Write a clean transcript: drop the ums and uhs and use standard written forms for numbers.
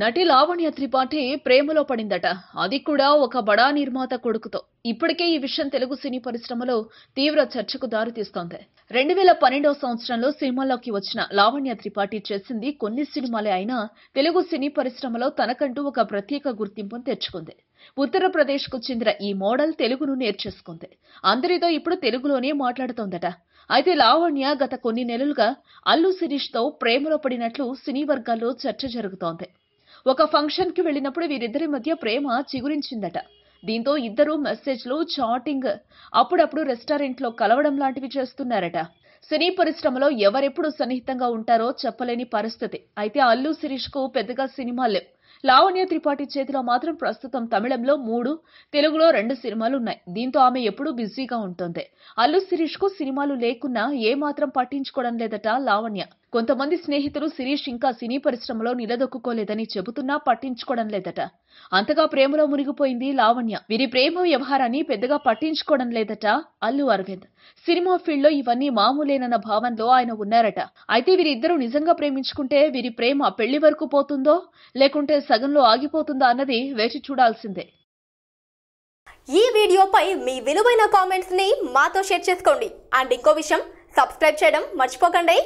నటి లావణ్య త్రిపాఠి ప్రేమలో పడిందట. అది కూడా ఒక బడా నిర్మాత కొడుకుతో. ఇప్పటికే ఈ విషయం తెలుగు సినీ పరిశ్రమలో తీవ్ర చర్చకు దారితీస్తోంది. 2012వ సంవత్సరంలో సినిమాల్లోకి వచ్చిన లావణ్య త్రిపాఠి చేసింది కొన్ని సినిమాలే అయినా తెలుగు సినీ పరిశ్రమలో తనకంటూ ఒక ప్రత్యేక గుర్తింపును తెచ్చుకుంది. ఉత్తరప్రదేశ్కు చెందిన ఈ మోడల్ తెలుగును నేర్చేసుకుంది. అందరితో ఇప్పుడు తెలుగులోనే మాట్లాడుతోందట. అయితే లావణ్య గత కొన్ని నెలలుగా అల్లు శిరీష్తో ప్రేమలో పడినట్లు సినీ వర్గాల్లో చర్చ జరుగుతోంది. ఒక ఫంక్షన్ కి వెళ్లినప్పుడు వీరిద్దరి మధ్య ప్రేమ చిగురించిందట. దీంతో ఇద్దరు మెసేజ్లు, చాటింగ్, అప్పుడప్పుడు రెస్టారెంట్లో కలవడం లాంటివి చేస్తున్నారట. సినీ పరిశ్రమలో ఎవరెప్పుడు సన్నిహితంగా ఉంటారో చెప్పలేని పరిస్థితి. అయితే అల్లు శిరీష్ కు పెద్దగా సినిమాలు లేవు. లావణ్య త్రిపాఠి చేతిలో మాత్రం ప్రస్తుతం తమిళంలో 3, తెలుగులో 2 సినిమాలున్నాయి. దీంతో ఆమె ఎప్పుడూ బిజీగా ఉంటుంది. అల్లు శిరీష్ కు సినిమాలు లేకున్నా ఏమాత్రం పట్టించుకోవడం లేదట లావణ్య. కొంతమంది స్నేహితులు శిరీష్ ఇంకా సినీ పరిశ్రమలో నిలదొక్కుకోలేదని చెబుతున్నా పట్టించుకోవడం లేదట. అంతగా ప్రేమలో మునిగిపోయింది లావణ్య. వీరి ప్రేమ వ్యవహారాన్ని పెద్దగా పట్టించుకోవడం లేదట అల్లు అరవింద్. సినిమా ఫీల్డ్ లో ఇవన్నీ మామూలేనన్న భావనలో ఆయన ఉన్నారట. అయితే వీరిద్దరూ నిజంగా ప్రేమించుకుంటే వీరి ప్రేమ పెళ్లి వరకు పోతుందో లేకుంటే సగంలో ఆగిపోతుందా అన్నది వేచి చూడాల్సిందే. ఈ వీడియోపై మీ విలువైన కామెంట్స్ ని మాతో షేర్ చేసుకోండి. అండ్ ఇంకో విషయం, సబ్స్క్రైబ్ చేయడం మర్చిపోకండి.